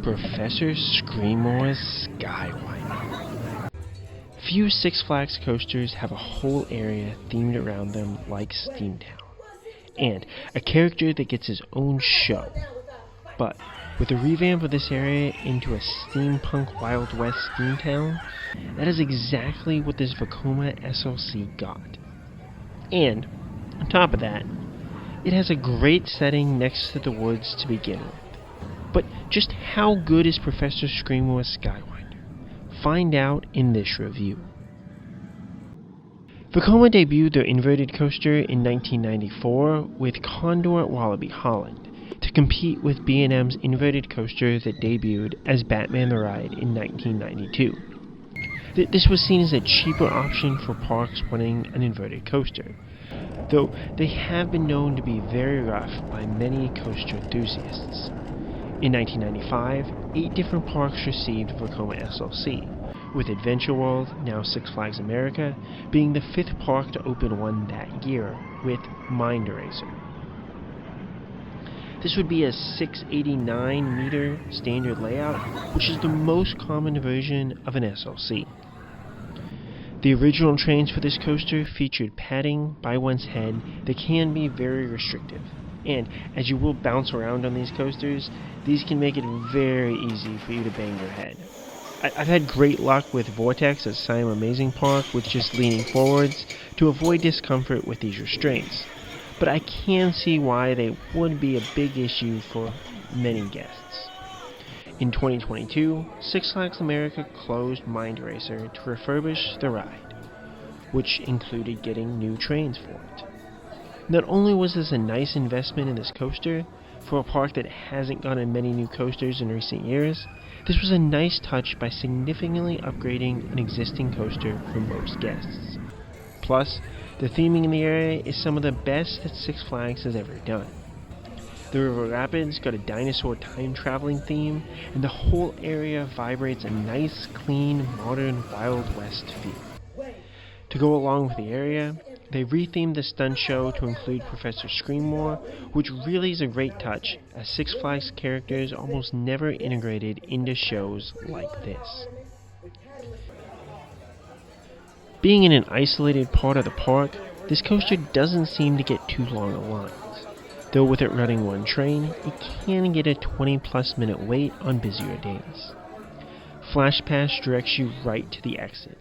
Professor Screamore's SkyWinder. Few Six Flags coasters have a whole area themed around them like Steamtown, and a character that gets his own show. But with the revamp of this area into a steampunk Wild West Steamtown, that is exactly what this Vekoma SLC got. And, on top of that, it has a great setting next to the woods to begin with. But just how good is Professor Screamore's SkyWinder? Find out in this review. Vekoma debuted their inverted coaster in 1994 with Condor at Wallaby Holland to compete with B&M's inverted coaster that debuted as Batman the Ride in 1992. This was seen as a cheaper option for parks wanting an inverted coaster, though they have been known to be very rough by many coaster enthusiasts. In 1995, 8 different parks received Vekoma SLC, with Adventure World, now Six Flags America, being the 5th park to open one that year, with Mind Eraser. This would be a 689-meter standard layout, which is the most common version of an SLC. The original trains for this coaster featured padding by one's head that can be very restrictive, and as you will bounce around on these coasters, these can make it very easy for you to bang your head. I've had great luck with Vortex at Siam Amazing Park with just leaning forwards to avoid discomfort with these restraints, but I can see why they would be a big issue for many guests. In 2022, Six Flags America closed Mind Racer to refurbish the ride, which included getting new trains for it. Not only was this a nice investment in this coaster, for a park that hasn't gotten many new coasters in recent years, this was a nice touch by significantly upgrading an existing coaster for most guests. Plus, the theming in the area is some of the best that Six Flags has ever done. The River Rapids got a dinosaur time-traveling theme, and the whole area vibrates a nice, clean, modern Wild West feel. To go along with the area, they rethemed the stunt show to include Professor Screamore, which really is a great touch, as Six Flags characters almost never integrated into shows like this. Being in an isolated part of the park, this coaster doesn't seem to get too long a lines. Though with it running one train, it can get a 20+ minute wait on busier days. Flash Pass directs you right to the exit,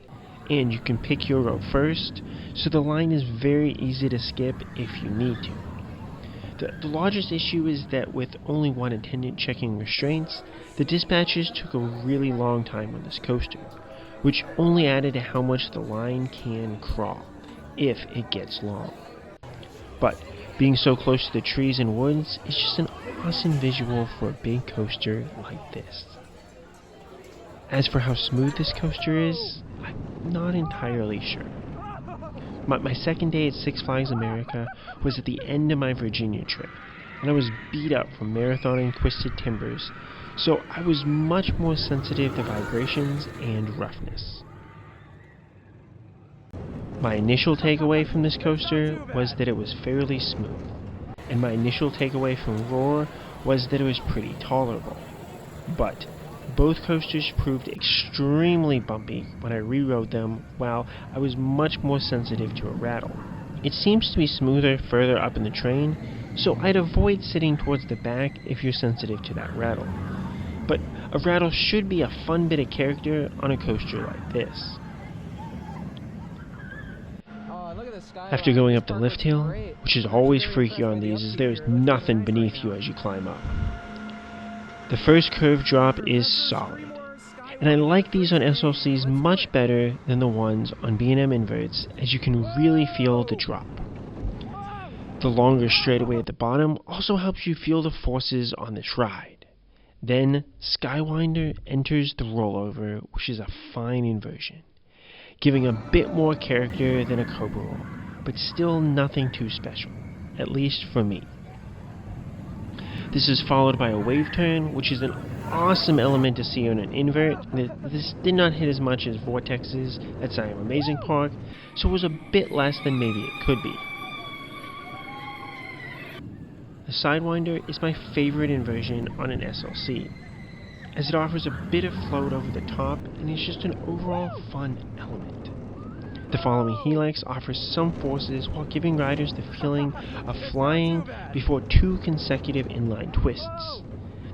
and you can pick your row first, so the line is very easy to skip if you need to. The largest issue is that with only one attendant checking restraints, the dispatches took a really long time on this coaster, which only added to how much the line can crawl, if it gets long. But being so close to the trees and woods is just an awesome visual for a big coaster like this. As for how smooth this coaster is, I'm not entirely sure. My second day at Six Flags America was at the end of my Virginia trip, and I was beat up from marathoning Twisted Timbers, so I was much more sensitive to vibrations and roughness. My initial takeaway from this coaster was that it was fairly smooth, and my initial takeaway from Roar was that it was pretty tolerable. But both coasters proved extremely bumpy when I rerode them, while I was much more sensitive to a rattle. It seems to be smoother further up in the train, so I'd avoid sitting towards the back if you're sensitive to that rattle. But a rattle should be a fun bit of character on a coaster like this. After going up the lift hill, which is always freaky on these as there is nothing beneath you as you climb up, the first curve drop is solid, and I like these on SLCs much better than the ones on B&M inverts, as you can really feel the drop. The longer straightaway at the bottom also helps you feel the forces on this ride. Then SkyWinder enters the rollover, which is a fine inversion, giving a bit more character than a Cobra roll, but still nothing too special, at least for me. This is followed by a wave turn, which is an awesome element to see on an invert. This did not hit as much as Vortex's at Siam Amazing Park, so it was a bit less than maybe it could be. The Sidewinder is my favorite inversion on an SLC. as it offers a bit of float over the top and is just an overall fun element. The following helix offers some forces while giving riders the feeling of flying before 2 consecutive inline twists.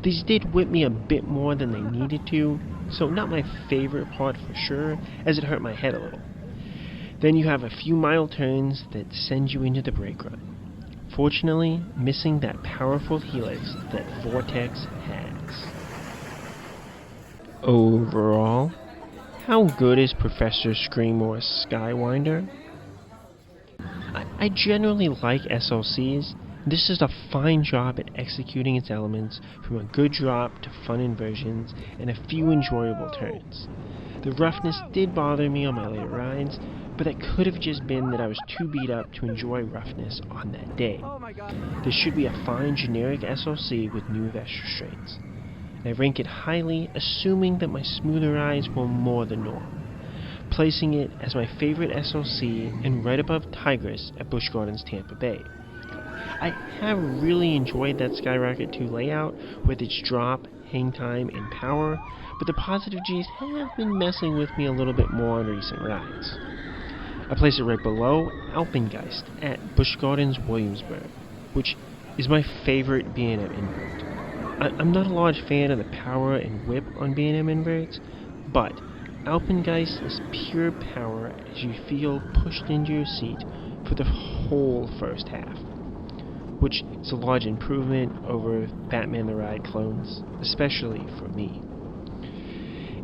These did whip me a bit more than they needed to, so not my favorite part for sure, as it hurt my head a little. Then you have a few mild turns that send you into the brake run. Fortunately, missing that powerful helix that Vortex has. Overall, how good is Professor Screamore's SkyWinder? I generally like SLCs. This does a fine job at executing its elements from a good drop to fun inversions and a few enjoyable turns. The roughness did bother me on my later rides, but that could have just been that I was too beat up to enjoy roughness on that day. This should be a fine generic SLC with new vest restraints. I rank it highly, assuming that my smoother rides were more the norm, placing it as my favorite SLC and right above Tigress at Busch Gardens Tampa Bay. I have really enjoyed that Skyrocket 2 layout with its drop, hang time, and power, but the positive G's have been messing with me a little bit more on recent rides. I place it right below Alpengeist at Busch Gardens Williamsburg, which is my favorite B&M invert. I'm not a large fan of the power and whip on B&M inverts, but Alpengeist is pure power as you feel pushed into your seat for the whole first half, which is a large improvement over Batman the Ride clones, especially for me.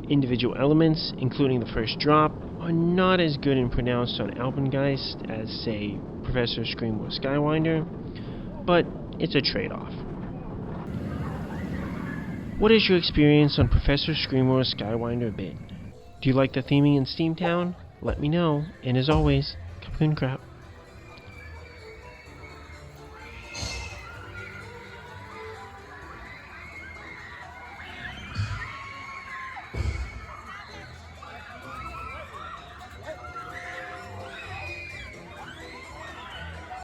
Individual elements, including the first drop, are not as good and pronounced on Alpengeist as, say, Professor Screamore SkyWinder, but it's a trade-off. What has your experience on Professor Screamore SkyWinder been? Do you like the theming in Steamtown? Let me know, and as always, Capcoon Crap.